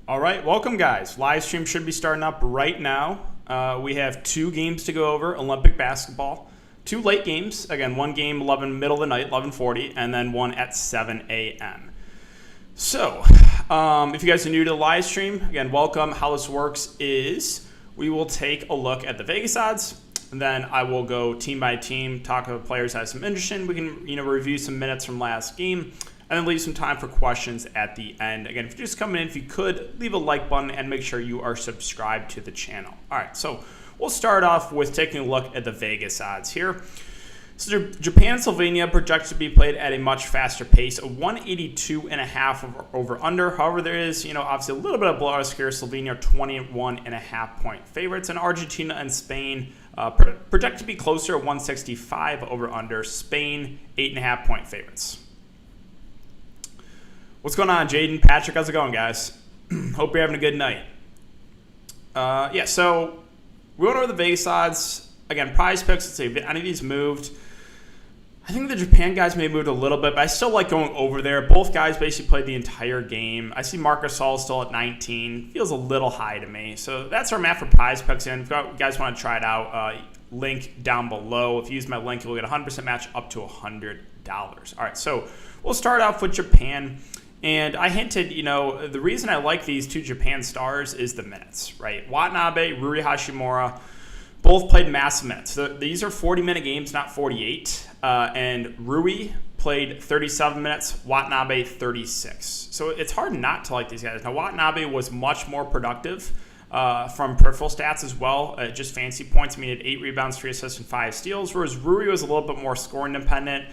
All right, welcome guys. Live stream should be starting up right now. We have 2 games to go over, Olympic basketball. 2 late games. Again, one game 11 middle of the night, 11:40, and then one at 7 a.m. So, if you guys are new to the live stream, again, welcome. How this works is we will take a look at the Vegas odds, and then I will go team by team, talk about players that have some interest in. We can, review some minutes from last game, and then leave some time for questions at the end. Again, if you're just coming in, if you could, leave a like button and make sure you are subscribed to the channel. All right, so we'll start off with taking a look at the Vegas odds here. So Japan and Slovenia projected to be played at a much faster pace, a 182.5 over under. However, there is, obviously a little bit of blowout here. Slovenia 21.5 point favorites, and Argentina and Spain projected to be closer, 165 over under. Spain 8.5 point favorites. What's going on, Jaden? Patrick, how's it going, guys? Hope you're having a good night. So we went over the Vegas odds. Again, prize picks, let's see if any of these moved. I think the Japan guys may have moved a little bit, but I still like going over there. Both guys basically played the entire game. I see Marc Gasol still at 19. Feels a little high to me. So that's where I'm at for prize picks. And if you guys want to try it out, link down below. If you use my link, you'll get a 100% match up to $100. All right, so we'll start off with Japan. And I hinted, the reason I like these 2 Japan stars is the minutes, right? Watanabe, Rui Hachimura, both played massive minutes. So these are 40-minute games, not 48. And Rui played 37 minutes, Watanabe 36. So it's hard not to like these guys. Now, Watanabe was much more productive from peripheral stats as well, just fancy points. I mean, he had 8 rebounds, 3 assists, and 5 steals, whereas Rui was a little bit more scoring dependent.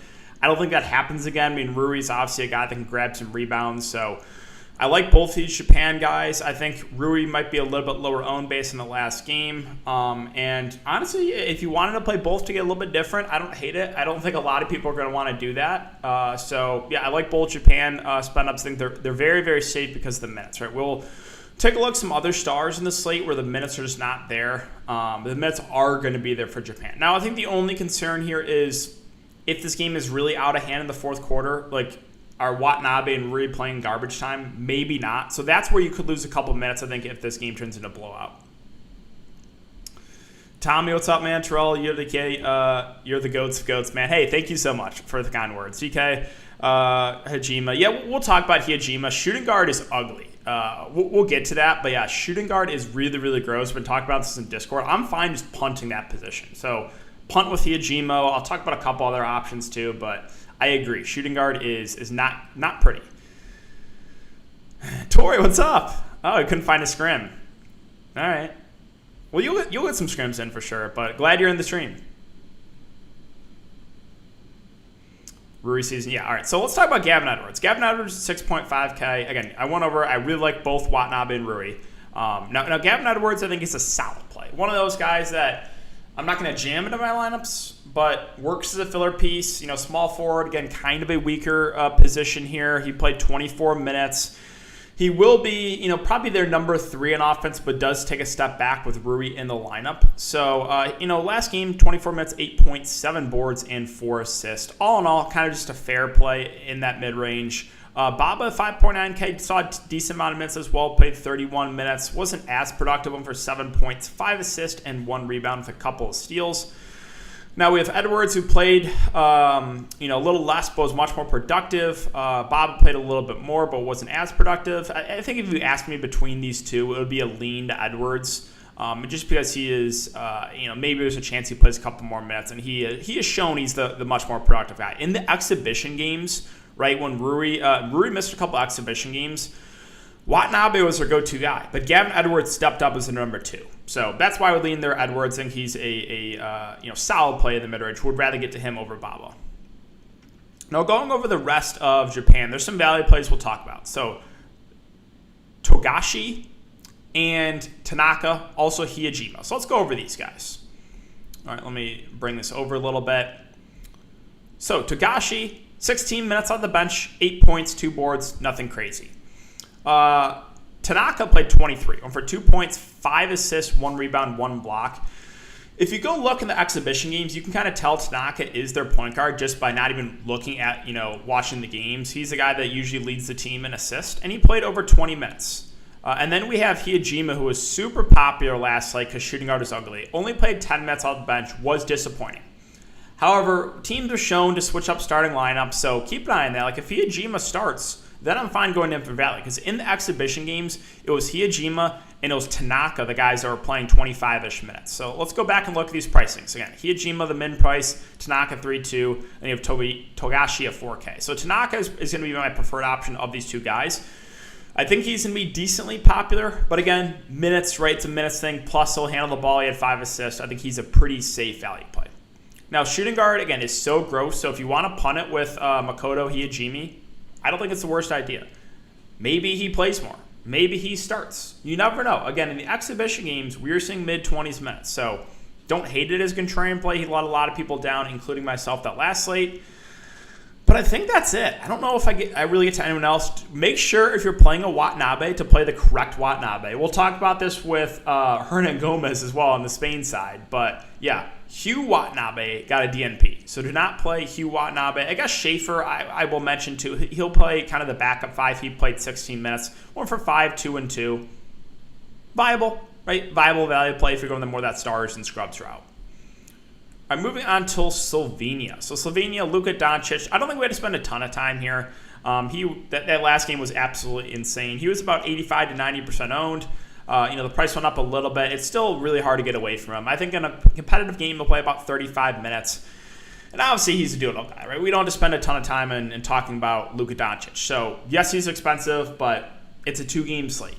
I don't think that happens again. I mean, Rui's obviously a guy that can grab some rebounds, so I like both these Japan guys. I think Rui might be a little bit lower owned based on the last game. And honestly, if you wanted to play both to get a little bit different, I don't hate it. I don't think a lot of people are going to want to do that. I like both Japan spend ups. I think they're very, very safe because of the minutes, right? We'll take a look at some other stars in the slate where the minutes are just not there. The minutes are going to be there for Japan. Now, I think the only concern here is if this game is really out of hand in the fourth quarter, like are Watanabe and Rui playing garbage time? Maybe not. So that's where you could lose a couple minutes, I think, if this game turns into a blowout. Tommy, what's up, man? Terrell, you're the goats of goats, man. Hey, thank you so much for the kind words. DK, Hajima. Yeah, we'll talk about Hajima. Shooting guard is ugly. We'll get to that. But yeah, shooting guard is really, really gross. We've been talking about this in Discord. I'm fine just punting that position. So punt with Hajimo. I'll talk about a couple other options too, but I agree. Shooting guard is not pretty. Tori, what's up? Oh, I couldn't find a scrim. All right. Well, you'll get some scrims in for sure, but glad you're in the stream. Rui season, yeah. All right, so let's talk about Gavin Edwards. Gavin Edwards is 6.5K. Again, I went over. I really like both Watanabe and Rui. Now Gavin Edwards, I think, is a solid play. One of those guys that I'm not going to jam into my lineups, but works as a filler piece. Small forward, again, kind of a weaker position here. He played 24 minutes. He will be, probably their number 3 in offense, but does take a step back with Rui in the lineup. So, last game, 24 minutes, 8.7 boards, and 4 assists. All in all, kind of just a fair play in that mid-range. Baba, 5.9K, saw a decent amount of minutes as well, played 31 minutes. Wasn't as productive, one for 7 points, 5 assists, and 1 rebound with a couple of steals. Now we have Edwards, who played a little less, but was much more productive. Baba played a little bit more, but wasn't as productive. I think if you asked me between these two, it would be a lean to Edwards. Just because he is, maybe there's a chance he plays a couple more minutes, and he has shown he's the much more productive guy. In the exhibition games, right, when Rui missed a couple exhibition games, Watanabe was their go-to guy, but Gavin Edwards stepped up as the number 2. So that's why I would lean there Edwards. I think he's a solid play in the mid-range. Would rather get to him over Baba. Now going over the rest of Japan, there's some value plays we'll talk about. So Togashi and Tanaka, also Hijima. So let's go over these guys. All right, let me bring this over a little bit. So Togashi, 16 minutes on the bench, 8 points, 2 boards, nothing crazy. Tanaka played 23, went for 2 points, 5 assists, 1 rebound, 1 block. If you go look in the exhibition games, you can kind of tell Tanaka is their point guard just by not even looking at, watching the games. He's the guy that usually leads the team in assists, and he played over 20 minutes. And then we have Hyojima, who was super popular last slate because shooting guard is ugly. Only played 10 minutes off the bench, was disappointing. However, teams are shown to switch up starting lineups, so keep an eye on that. Like if Hyojima starts, then I'm fine going to Infinite Valley because in the exhibition games, it was Hyojima and it was Tanaka, the guys that were playing 25-ish minutes. So let's go back and look at these pricings. Again, Hyojima, the min price, Tanaka 3.2, and you have Togashi at 4K. So Tanaka is going to be my preferred option of these two guys. I think he's going to be decently popular, but again, minutes, right? It's a minutes thing, plus he'll handle the ball. He had 5 assists. I think he's a pretty safe value play. Now, shooting guard, again, is so gross, so if you want to punt it with Makoto Hyojimi, I don't think it's the worst idea. Maybe he plays more. Maybe he starts. You never know. Again, in the exhibition games, we're seeing mid-20s minutes, so don't hate it as contrarian play. He let a lot of people down, including myself, that last slate. But I think that's it. I don't know if I really get to anyone else. Make sure if you're playing a Watanabe to play the correct Watanabe. We'll talk about this with Hernan Gomez as well on the Spain side. But yeah, Hugh Watanabe got a DNP. So do not play Hugh Watanabe. I guess Schaefer I will mention too. He'll play kind of the backup 5. He played 16 minutes. 1 for 5, 2 and 2. Viable, right? Viable value play if you're going the more that stars and scrubs route. All right, moving on to Slovenia. So Slovenia, Luka Doncic. I don't think we had to spend a ton of time here. That last game was absolutely insane. He was about 85 to 90% owned. The price went up a little bit. It's still really hard to get away from him. I think in a competitive game, he'll play about 35 minutes. And obviously, he's a do-it-all guy, right? We don't have to spend a ton of time in talking about Luka Doncic. So, yes, he's expensive, but it's a 2-game slate.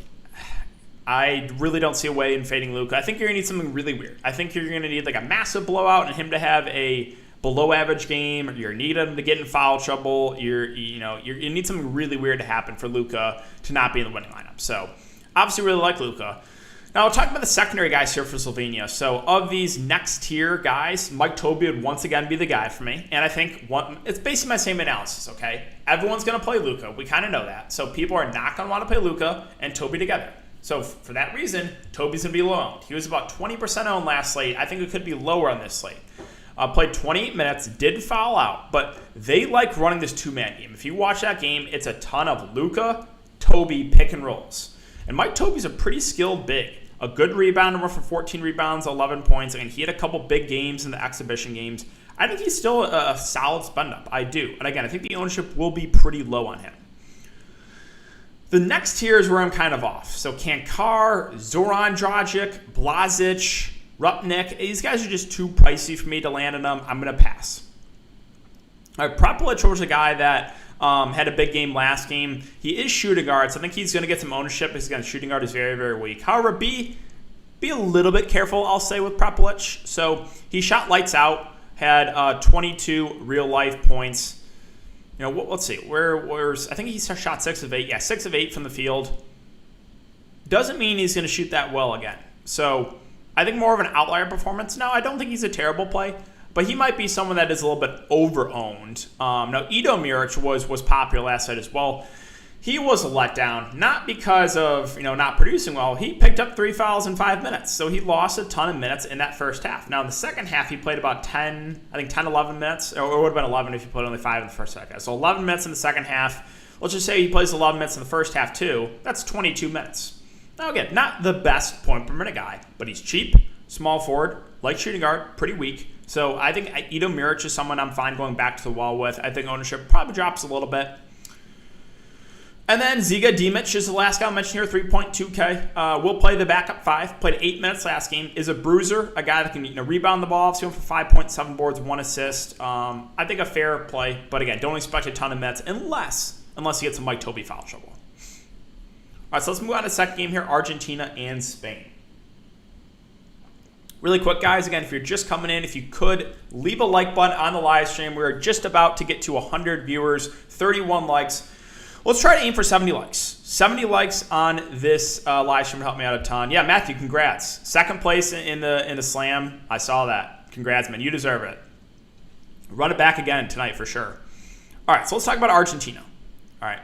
I really don't see a way in fading Luka. I think you're going to need something really weird. I think you're going to need like a massive blowout and him to have a below-average game. Or you need him to get in foul trouble. You need something really weird to happen for Luka to not be in the winning lineup. So, obviously, really like Luka. Now, I'll talk about the secondary guys here for Slovenia. So, of these next tier guys, Mike Toby would once again be the guy for me. And I think it's basically my same analysis, okay? Everyone's going to play Luka. We kind of know that. So, people are not going to want to play Luka and Toby together. So, for that reason, Toby's going to be low owned. He was about 20% owned last slate. I think it could be lower on this slate. Played 28 minutes, did foul out, but they like running this 2-man game. If you watch that game, it's a ton of Luka, Toby, pick and rolls. And Mike Toby's a pretty skilled big. A good rebounder for 14 rebounds, 11 points. And he had a couple big games in the exhibition games. I think he's still a solid spend up. I do. And again, I think the ownership will be pretty low on him. The next tier is where I'm kind of off. So Kankar, Zoran Dragic, Blazic, Rupnik. These guys are just too pricey for me to land on them. I'm going to pass. All right, Propolic was a guy that had a big game last game. He is shooting guard, so I think he's going to get some ownership because, again, shooting guard is very, very weak. However, be a little bit careful, I'll say, with Propolic. So he shot lights out, had 22 real-life points. Let's see. I think he shot 6 of 8. Yeah, 6 of 8 from the field. Doesn't mean he's going to shoot that well again. So I think more of an outlier performance. Now, I don't think he's a terrible play, but he might be someone that is a little bit over-owned. Now, Ido Miric was popular last night as well. He was a letdown, not because of not producing well. He picked up 3 fouls in 5 minutes, so he lost a ton of minutes in that first half. Now, in the second half, he played about 11 minutes, or it would have been 11 if he played only 5 in the first half. So 11 minutes in the second half. Let's just say he plays 11 minutes in the first half, too. That's 22 minutes. Now, again, not the best point per minute guy, but he's cheap, small forward, like shooting guard, pretty weak. So I think Ido Miric is someone I'm fine going back to the wall with. I think ownership probably drops a little bit. And then Ziga Dimic is the last guy I'll mention here, 3.2K. Will play the backup 5. Played 8 minutes last game. Is a bruiser, a guy that can rebound the ball. So for 5.7 boards, 1 assist. I think a fair play. But again, don't expect a ton of minutes unless he gets some Mike Toby foul trouble. All right, so let's move on to the second game here, Argentina and Spain. Really quick, guys. Again, if you're just coming in, if you could, leave a like button on the live stream. We're just about to get to 100 viewers, 31 likes. Let's try to aim for 70 likes. 70 likes on this live stream would help me out a ton. Yeah, Matthew, congrats. Second place in the slam. I saw that. Congrats, man. You deserve it. Run it back again tonight for sure. All right, so let's talk about Argentina. All right.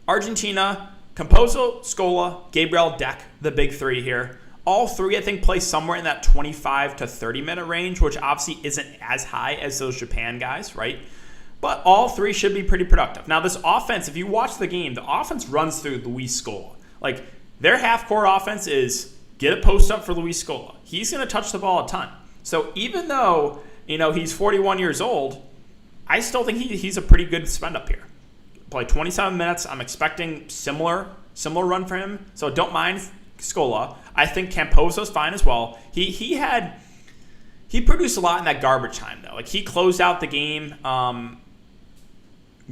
Argentina, Campozo, Scola, Gabriel Deck, the big 3 here. All 3, I think, play somewhere in that 25 to 30-minute range, which obviously isn't as high as those Japan guys, right? But all 3 should be pretty productive. Now, this offense, if you watch the game, the offense runs through Luis Scola. Like, Their half-court offense is get a post up for Luis Scola. He's going to touch the ball a ton. So even though, he's 41 years old, I still think he's a pretty good spend up here. Play 27 minutes. I'm expecting similar run for him. So don't mind Scola. I think Camposo's fine as well. He produced a lot in that garbage time, though. Like, he closed out the game.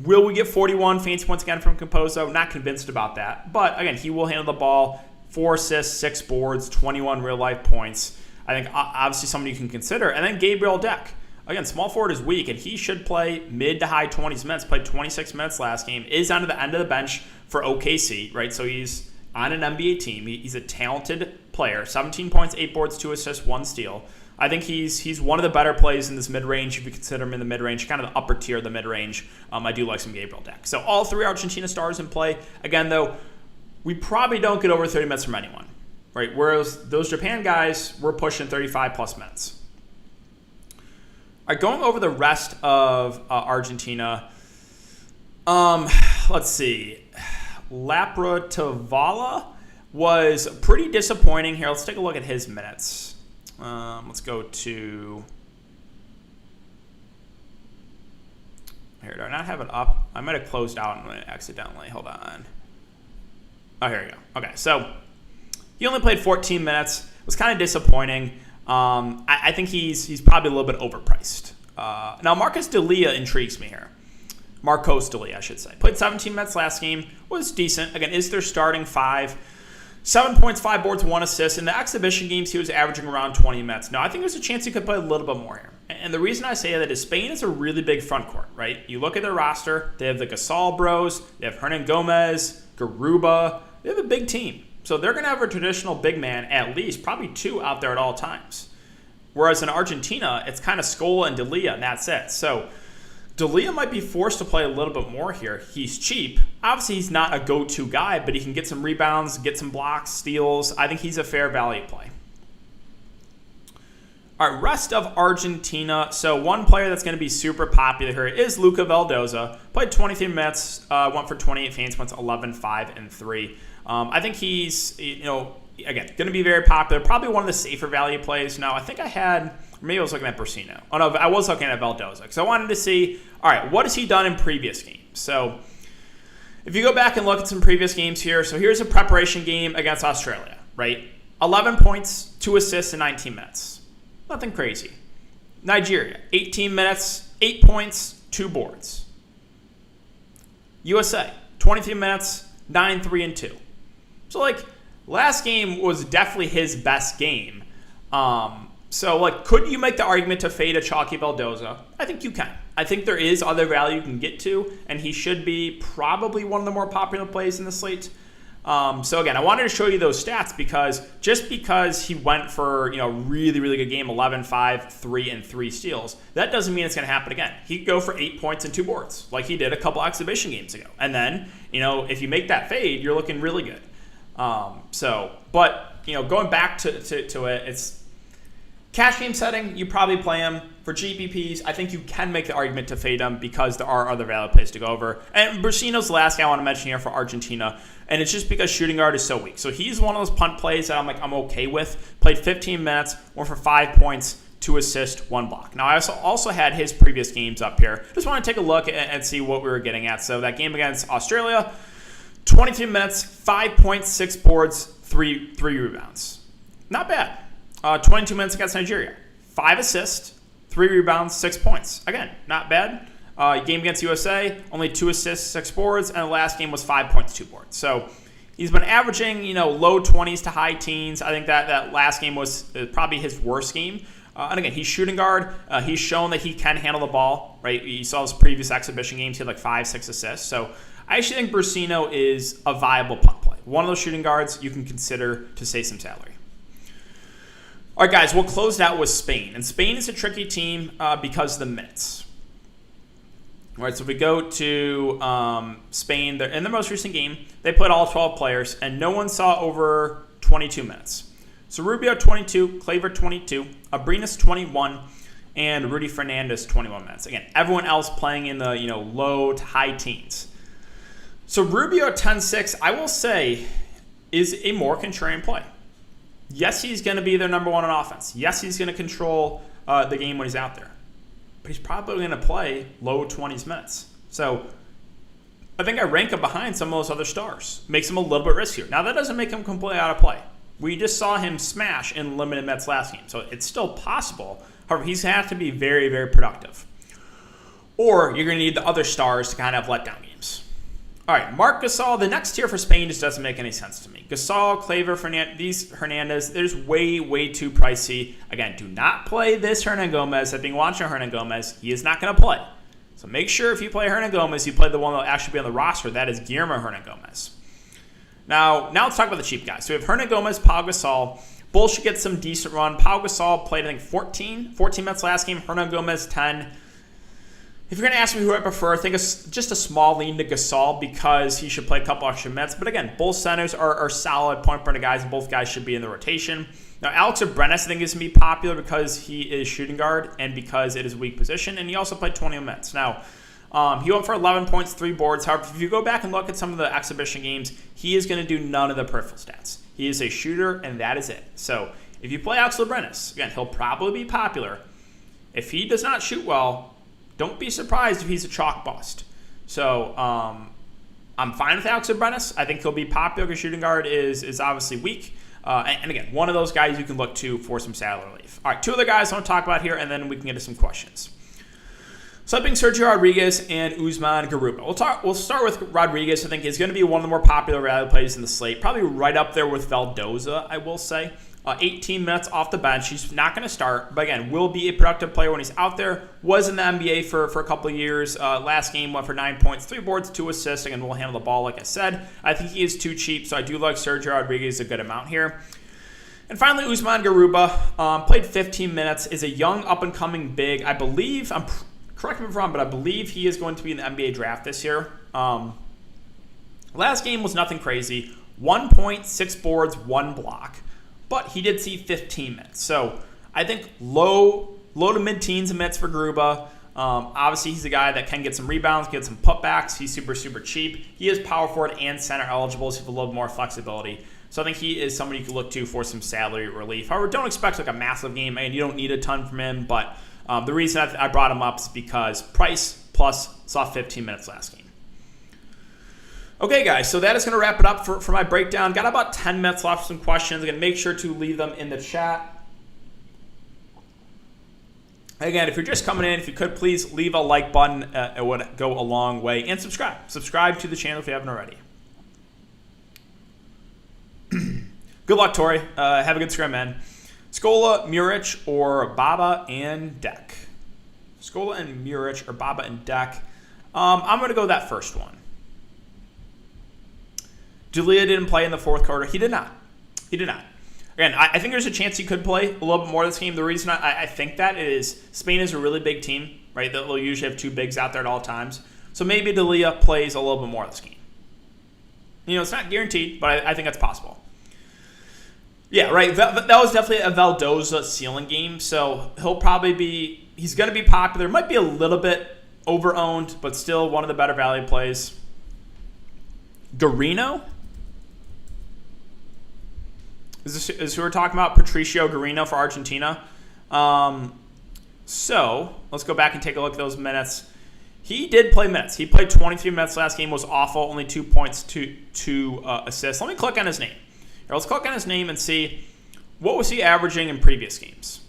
Will we get 41 fancy points again from Camposo? Not convinced about that. But, again, he will handle the ball. 4 assists, 6 boards, 21 real-life points. I think, obviously, somebody you can consider. And then Gabriel Deck. Again, small forward is weak, and he should play mid to high 20s minutes. Played 26 minutes last game. Is on the end of the bench for OKC, right? So he's on an NBA team. He's a talented player. 17 points, 8 boards, 2 assists, 1 steal. I think he's one of the better plays in this mid-range, if you consider him in the mid-range, kind of the upper tier of the mid-range. I do like some Gabriel Deck. So all 3 Argentina stars in play. Again, though, we probably don't get over 30 minutes from anyone, right? Whereas those Japan guys, we're pushing 35-plus minutes. All right, going over the rest of Argentina, let's see. Lapra was pretty disappointing here. Let's take a look at his minutes. Let's go to... Here, do I not have it up? I might have closed out accidentally. Hold on. Oh, here we go. Okay, so he only played 14 minutes. It was kind of disappointing. I think he's probably a little bit overpriced. Now, Marcos D'Elia intrigues me here. Marcos D'Elia, I should say. Played 17 minutes last game. Was decent. Again, is their starting 5. 7 points, 5 boards, 1 assist. In the exhibition games, he was averaging around 20 minutes. Now, I think there's a chance he could play a little bit more here. And the reason I say that is Spain is a really big front court, right? You look at their roster. They have the Gasol bros. They have Hernan Gomez, Garuba. They have a big team. So they're going to have a traditional big man, at least, probably 2 out there at all times. Whereas in Argentina, it's kind of Scola and D'Elia, and that's it. So D'Elia might be forced to play a little bit more here. He's cheap. Obviously, he's not a go-to guy, but he can get some rebounds, get some blocks, steals. I think he's a fair value play. All right, rest of Argentina. So one player that's going to be super popular here is Luca Vildoza. Played 23 minutes, went for 28 fantasy points, 11, 5, and 3. I think he's, again, going to be very popular. Probably one of the safer value plays. Now, I think I had, maybe I was looking at Bursino. Oh, no, I was looking at Vildoza. Because I wanted to see, all right, what has he done in previous games? So if you go back and look at some previous games here, so here's a preparation game against Australia, right? 11 points, 2 assists in 19 minutes. Nothing crazy. Nigeria, 18 minutes, 8 points, 2 boards. USA, 23 minutes, 9, 3, and 2. So, last game was definitely his best game. So, could you make the argument to fade a chalky Vildoza? I think you can. I think there is other value you can get to, and he should be probably one of the more popular plays in the slate. So, again, I wanted to show you those stats because he went for, really, really good game, 11, 5, 3, and 3 steals, that doesn't mean it's going to happen again. He could go for 8 points and 2 boards like he did a couple exhibition games ago. And then, if you make that fade, you're looking really good. Going back to it, it's cash game setting. You probably play him for GPPs. I think you can make the argument to fade him because there are other value plays to go over. And Bursino's the last guy I want to mention here for Argentina, and it's just because shooting guard is so weak. So he's one of those punt plays that I'm okay with. Played 15 minutes, went for 5 points, 2 assists, 1 block. Now I also had his previous games up here. Just want to take a look and see what we were getting at. So that game against Australia. 23 minutes, 5 points, 6 boards, 3 rebounds. Not bad. 22 minutes against Nigeria. 5 assists, 3 rebounds, 6 points. Again, not bad. Game against USA, only 2 assists, 6 boards, and the last game was 5 points, 2 boards. So he's been averaging, low 20s to high teens. I think that last game was probably his worst game. And again, he's shooting guard. He's shown that he can handle the ball, right? You saw his previous exhibition games. He had 5, 6 assists. So I actually think Bursino is a viable punt play. One of those shooting guards you can consider to save some salary. All right, guys, we'll close it out with Spain. And Spain is a tricky team because of the minutes. All right, so if we go to Spain, in their most recent game, they played all 12 players, and no one saw over 22 minutes. So Rubio, 22, Claver, 22, Abrinas, 21, and Rudy Fernandez, 21 minutes. Again, everyone else playing in the low to high teens. So Rubio at 10-6, I will say, is a more contrarian play. Yes, he's going to be their number one on offense. Yes, he's going to control the game when he's out there. But he's probably going to play low 20s minutes. So I think I rank him behind some of those other stars. Makes him a little bit riskier. Now, that doesn't make him completely out of play. We just saw him smash in limited minutes last game. So it's still possible. However, he's going to have to be very, very productive. Or you're going to need the other stars to kind of let down games. All right, Marc Gasol. The next tier for Spain just doesn't make any sense to me. Gasol, Claver, Hernandez, there's way, way too pricey. Again, do not play this Hernan Gomez. I've been watching Hernan Gomez. He is not going to play. So make sure if you play Hernan Gomez, you play the one that will actually be on the roster. That is Guillermo Hernan Gomez. Now let's talk about the cheap guys. So we have Hernan Gomez, Pau Gasol. Both should get some decent run. Pau Gasol played, I think, 14 minutes last game. Hernan Gomez, 10. If you're going to ask me who I prefer, I think it's just a small lean to Gasol because he should play a couple extra minutes. But again, both centers are solid point-per guys, and both guys should be in the rotation. Now, Alex Abrenas, I think, is going to be popular because he is shooting guard and because it is a weak position, and he also played 20 minutes. Now, he went for 11 points, 3 boards. However, if you go back and look at some of the exhibition games, he is going to do none of the peripheral stats. He is a shooter, and that is it. So if you play Alex Abrenas, again, he'll probably be popular. If he does not shoot well, don't be surprised if he's a chalk bust. So I'm fine with Alex Abrenas. I think he'll be popular because shooting guard is obviously weak. And again, one of those guys you can look to for some salary relief. All right, 2 other guys I want to talk about here, and then we can get to some questions. Subbing Sergio Rodriguez and Usman Garuba. We'll start with Rodriguez. I think he's going to be one of the more popular value plays in the slate. Probably right up there with Valdoza, I will say. 18 minutes off the bench. He's not going to start, but again, will be a productive player when he's out there. Was in the NBA for a couple of years. Last game went for 9 points, 3 boards, 2 assists. Again, will handle the ball, like I said. I think he is too cheap, so I do like Sergio Rodriguez a good amount here. And finally, Usman Garuba played 15 minutes. Is a young, up-and-coming big. I believe, correct me if I'm wrong, but I believe he is going to be in the NBA draft this year. Last game was nothing crazy. 1 point, 6 boards, 1 block. But he did see 15 minutes. So I think low to mid-teens minutes for Garuba. Obviously, he's a guy that can get some rebounds, get some putbacks. He's super, super cheap. He is power forward and center eligible, so he has a little more flexibility. So I think he is somebody you can look to for some salary relief. However, don't expect like a massive game, and you don't need a ton from him. But the reason I brought him up is because price plus saw 15 minutes last game. Okay, guys, so that is going to wrap it up for my breakdown. Got about 10 minutes left for some questions. Again, make sure to leave them in the chat. Again, if you're just coming in, if you could please leave a like button. It would go a long way. And subscribe. Subscribe to the channel if you haven't already. Good luck, Tori. Have a good scrim, man. Scola, Muric, or Baba and Deck? Scola and Muric or Baba and Deck? I'm going to go that first one. D'Elia didn't play in the fourth quarter. He did not. Again, I think there's a chance he could play a little bit more this game. The reason I think that is Spain is a really big team, right? They'll usually have 2 bigs out there at all times. So maybe D'Elia plays a little bit more this game. It's not guaranteed, but I think that's possible. Yeah, right. That was definitely a Valdoza ceiling game. So he's going to be popular. Might be a little bit over-owned, but still one of the better value plays. Garino? Is who we're talking about? Patricio Garino for Argentina. So let's go back and take a look at those minutes. He did play minutes. He played 23 minutes last game. Was awful. Only 2 points, 2 assists. Let me click on his name. Here, let's click on his name and see what was he averaging in previous games.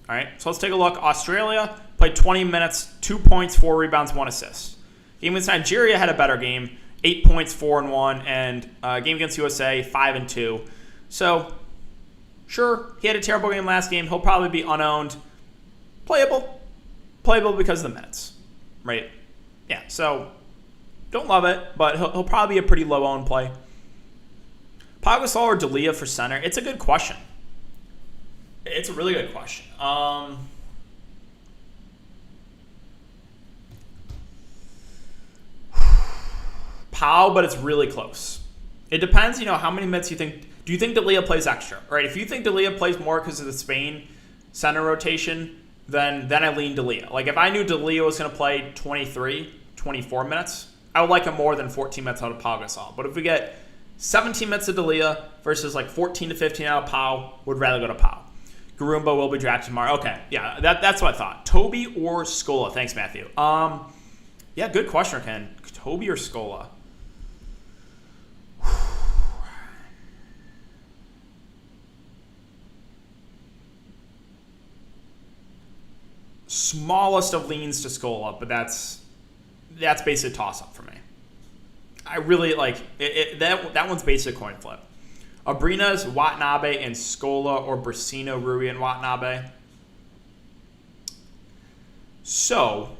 All right. So let's take a look. Australia played 20 minutes, 2 points, 4 rebounds, 1 assist. Game against Nigeria had a better game. 8 points, 4 and 1, and game against USA, 5 and 2. So, sure, he had a terrible game last game. He'll probably be unowned. Playable because of the minutes, right? Yeah, so don't love it, but he'll probably be a pretty low-owned play. Pau Gasol or D'Elia for center? It's a good question. It's a really good question. Pau, but it's really close. It depends, how many minutes you think. Do you think D'Elia plays extra? Right? If you think D'Elia plays more because of the Spain center rotation, then I lean D'Elia. Like if I knew D'Elia was going to play 23, 24 minutes, I would like him more than 14 minutes out of Pau Gasol. But if we get 17 minutes of D'Elia versus like 14 to 15 out of Pau. Would rather go to Pau. Garumba will be drafted tomorrow. Okay, yeah, that's what I thought. Toby or Scola? Thanks, Matthew. Yeah, good question, Ken. Toby or Scola? Smallest of leans to Scola, but that's basically a toss-up for me. I really like it. That one's basically a coin flip. Abrinas, Watanabe, and Scola, or Brasino, Rui, and Watanabe. So,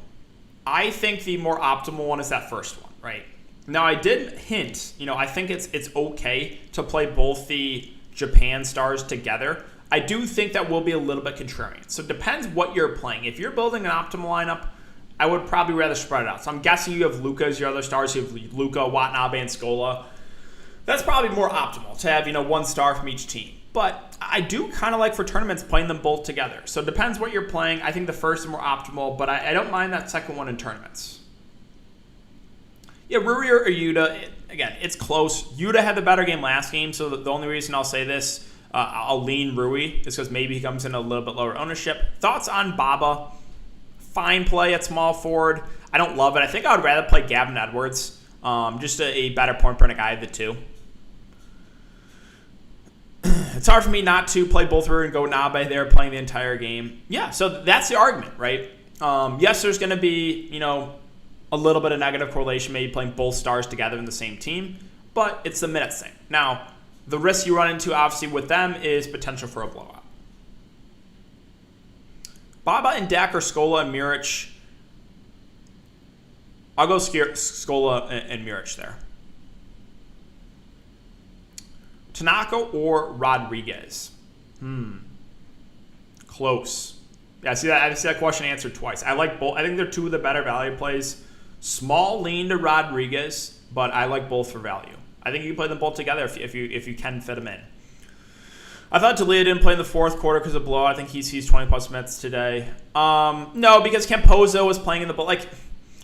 I think the more optimal one is that first one, right? Now, I did hint, I think it's okay to play both the Japan stars together. I do think that will be a little bit contrarian. So, it depends what you're playing. If you're building an optimal lineup, I would probably rather spread it out. So I'm guessing you have Luka as your other stars. You have Luka, Watanabe, and Scola. That's probably more optimal to have, one star from each team. But I do kind of like for tournaments playing them both together. So it depends what you're playing. I think the first is more optimal, but I don't mind that second one in tournaments. Yeah, Rui or Yuta, again, it's close. Yuta had the better game last game, so the only reason I'll say this, I'll lean Rui, is because maybe he comes in a little bit lower ownership. Thoughts on Baba? Fine play at small forward. I don't love it. I think I would rather play Gavin Edwards. Just a better point per guy of the two. It's hard for me not to play both Rui and go Nabe there playing the entire game. Yeah, so that's the argument, right? Yes, there's going to be, a little bit of negative correlation, maybe playing both stars together in the same team, but it's the minutes thing. Now, the risk you run into, obviously, with them is potential for a blowout. Baba and Dak or Scola and Muric. I'll go Scola and Muric there. Tanaka or Rodriguez? Close. Yeah, I see that question answered twice. I like both. I think they're two of the better value plays. Small lean to Rodriguez, but I like both for value. I think you can play them both together if you can fit them in. I thought D'Elia didn't play in the fourth quarter because of blowout. I think he sees 20-plus minutes today. No, because Campozo was playing in the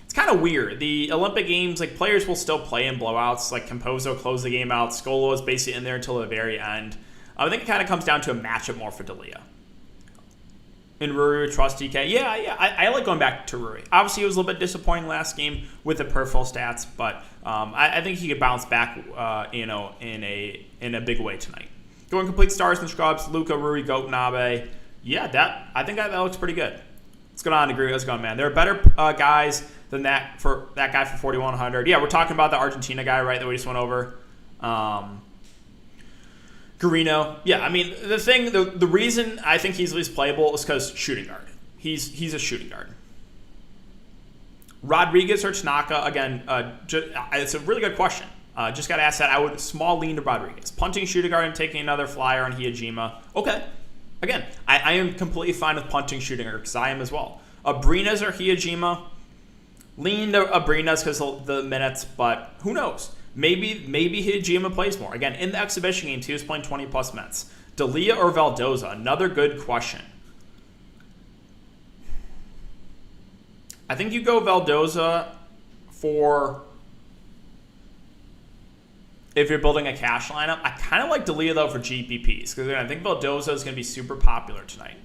it's kind of weird. The Olympic Games, players will still play in blowouts. Campozo closed the game out. Scola was basically in there until the very end. I think it kind of comes down to a matchup more for D'Elia. And Rui, trust DK. Yeah, I like going back to Rui. Obviously, he was a little bit disappointing last game with the peripheral stats, but I think he could bounce back, in a big way tonight. Going complete stars and scrubs, Luka, Rui, Goat, Nabe. Yeah, I think that looks pretty good. Let's go on, agree. Let's go, man. There are better guys than that for that guy for 4,100. Yeah, we're talking about the Argentina guy, right, that we just went over. Garino. Yeah, I mean, the reason I think he's least playable is because shooting guard. He's a shooting guard. Rodriguez or Tanaka, again, it's a really good question. Just got to ask that. I would small lean to Rodriguez. Punting shooting guard and taking another flyer on Hijima. Okay. Again, I am completely fine with punting shooting guard because I am as well. Abrinas or Hijima. Lean to Abrinas because of the minutes, but who knows? Maybe Hijima plays more. Again, in the exhibition games, he was playing 20-plus minutes. D'Elia or Valdoza? Another good question. I think you go Valdoza for if you're building a cash lineup. I kind of like D'Elia, though, for GPPs because I think Valdoza is going to be super popular tonight.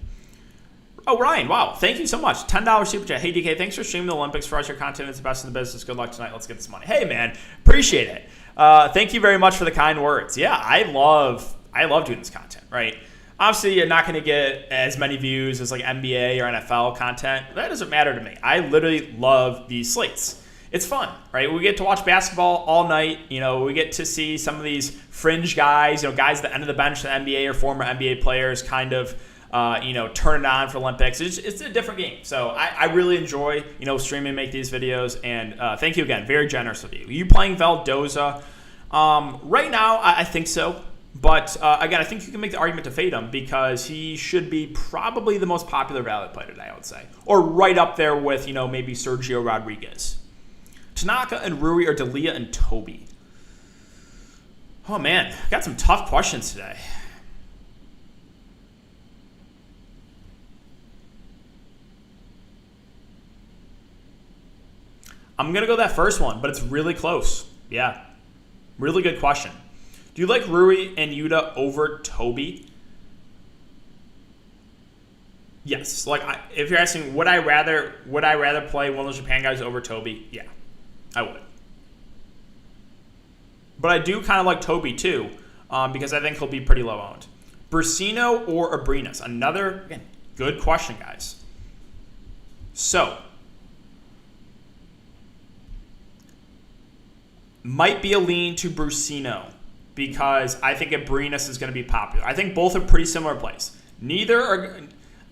Oh, Ryan, wow. Thank you so much. $10 super chat. Hey, DK, thanks for streaming the Olympics for us. Your content is the best in the business. Good luck tonight. Let's get this money. Hey, man. Appreciate it. Thank you very much for the kind words. Yeah, I love doing this content, right? Obviously, you're not going to get as many views as NBA or NFL content. That doesn't matter to me. I literally love these slates. It's fun, right? We get to watch basketball all night. We get to see some of these fringe guys, guys at the end of the bench, the NBA or former NBA players kind of turn it on for Olympics. It's a different game. So I really enjoy, streaming and make these videos. And thank you again. Very generous of you. Are you playing Valdoza? Right now, I think so. But again, I think you can make the argument to fade him because he should be probably the most popular value player today, I would say. Or right up there with, maybe Sergio Rodriguez. Tanaka and Rui or D'Elia and Toby? Oh, man. Got some tough questions today. I'm going to go that first one, but it's really close. Yeah. Really good question. Do you like Rui and Yuta over Toby? Yes. Like, if you're asking, would I rather play one of those Japan guys over Toby? Yeah, I would. But I do kind of like Toby too, because I think he'll be pretty low owned. Bursino or Abrinas? Another, again, good question, guys. So, might be a lean to Bursino because I think Abrinas is going to be popular. I think both are pretty similar plays.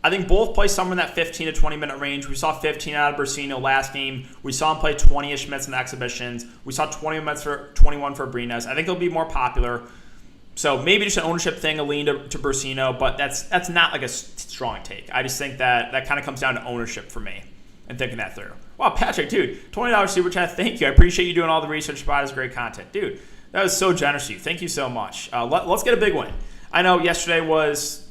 I think both play somewhere in that 15 to 20 minute range. We saw 15 out of Bursino last game. We saw him play 20-ish minutes in the exhibitions. We saw 21 for Abrinas. I think he'll be more popular. So maybe just an ownership thing, a lean to Bursino, but that's not like a strong take. I just think that kind of comes down to ownership for me and thinking that through. Wow, Patrick, dude, $20 super chat. Thank you. I appreciate you doing all the research. Provides great content. Dude, that was so generous of you. Thank you so much. Let's get a big win. I know yesterday was...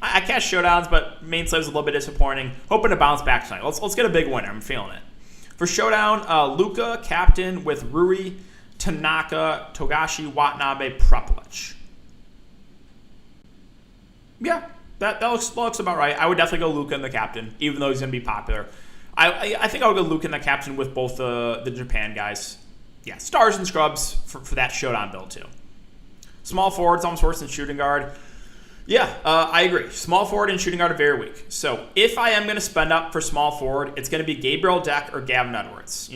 I cashed showdowns, but main slate was a little bit disappointing. Hoping to bounce back tonight. Let's get a big winner. I'm feeling it. For showdown, Luka, captain with Rui, Tanaka, Togashi, Watanabe, Prepelic. Yeah, that looks about right. I would definitely go Luka in the captain, even though he's going to be popular. I think I would go Luka in the captain with both the Japan guys. Yeah, stars and scrubs for that showdown build too. Small forwards, almost worse than shooting guard. Yeah, I agree. Small forward and shooting guard are very weak. So if I am going to spend up for small forward, it's going to be Gabriel Deck or Gavin Edwards.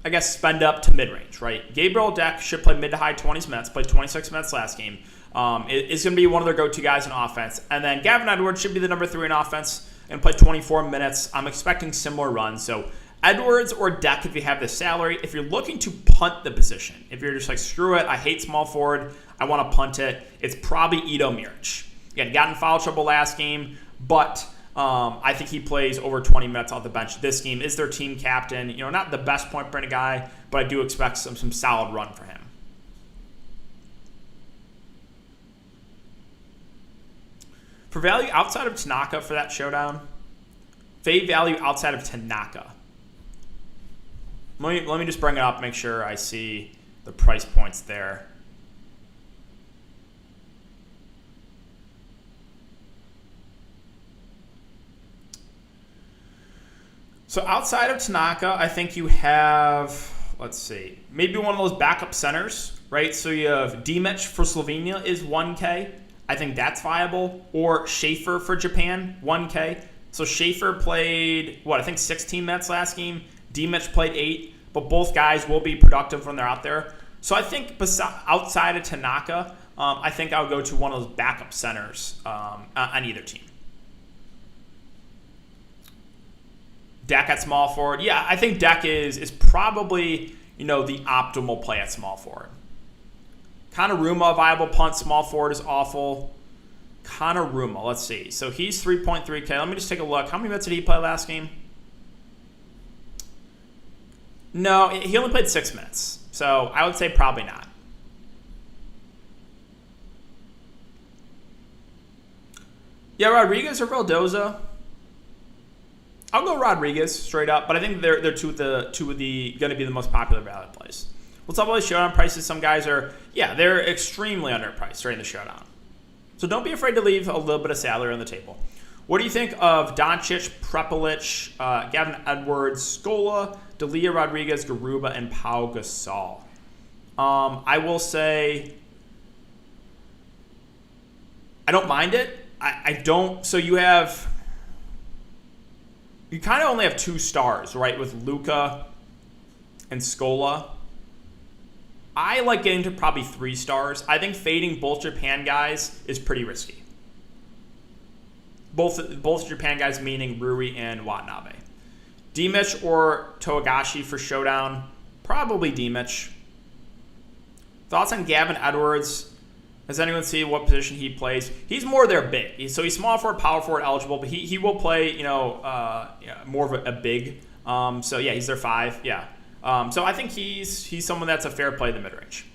I guess spend up to mid-range, right? Gabriel Deck should play mid to high 20s minutes, played 26 minutes last game. It's going to be one of their go-to guys in offense. And then Gavin Edwards should be the number 3 in offense and play 24 minutes. I'm expecting similar runs. So Edwards or Deck if you have the salary. If you're looking to punt the position, if you're just like, screw it, I hate small forward, I want to punt it, it's probably Ito Miric. Again, got in foul trouble last game, but I think he plays over 20 minutes off the bench this game. Is their team captain. Not the best point per guy, but I do expect some solid run for him. For value outside of Tanaka for that showdown, fade value outside of Tanaka. Let me just bring it up, make sure I see the price points there. So outside of Tanaka, I think you have, let's see, maybe one of those backup centers, right? So you have Dimic for Slovenia is 1K. I think that's viable. Or Schaefer for Japan, 1K. So Schaefer played, I think 16 minutes last game. Dimic played 8, but both guys will be productive when they're out there. So I think outside of Tanaka, I think I would go to one of those backup centers on either team. Deck at small forward. Yeah, I think Deck is probably, the optimal play at small forward. Kanaruma, viable punt. Small forward is awful. Kanaruma, let's see. So he's 3.3K. Let me just take a look. How many minutes did he play last game? No, he only played 6 minutes. So I would say probably not. Yeah, Rodriguez or Vildoza? I'll go Rodriguez straight up, but I think they're two of the going to be the most popular valid plays. Let's talk about the showdown prices. Some guys they're extremely underpriced right in the showdown. So don't be afraid to leave a little bit of salary on the table. What do you think of Doncic, Prepelic, Gavin Edwards, Scola, Delia Rodriguez, Garuba, and Pau Gasol? I will say I don't mind it. I don't. So you kind of only have 2 stars, right, with Luka and Scola. I like getting to probably 3 stars. I think fading both Japan guys is pretty risky. Both Japan guys, meaning Rui and Watanabe. Dimic or Togashi for showdown? Probably Dimic. Thoughts on Gavin Edwards? Does anyone see what position he plays? He's more their big. So he's small forward, power forward eligible, but he will play, more of a big. So yeah, he's their 5. Yeah. So I think he's someone that's a fair play in the mid range.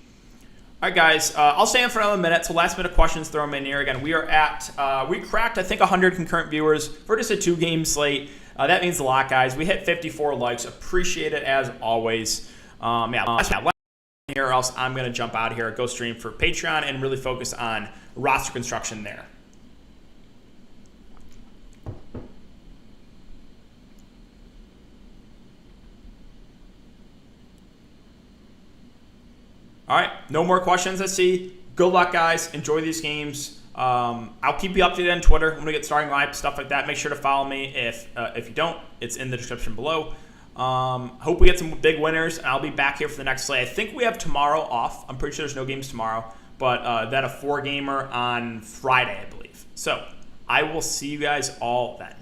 All right, guys. I'll stay in for another minute. So last minute questions, throw them in here. Again, we cracked I think 100 concurrent viewers for just a 2-game slate. That means a lot, guys. We hit 54 likes. Appreciate it as always. here, or else I'm going to jump out of here, go stream for Patreon, and really focus on roster construction there. All right, no more questions, I see. Good luck, guys. Enjoy these games. I'll keep you updated on Twitter when we get starting live, stuff like that. Make sure to follow me. If you don't, it's in the description below. Hope we get some big winners, and I'll be back here for the next slate. I think we have tomorrow off. I'm pretty sure there's no games tomorrow, but then a 4-gamer on Friday, I believe. So I will see you guys all then.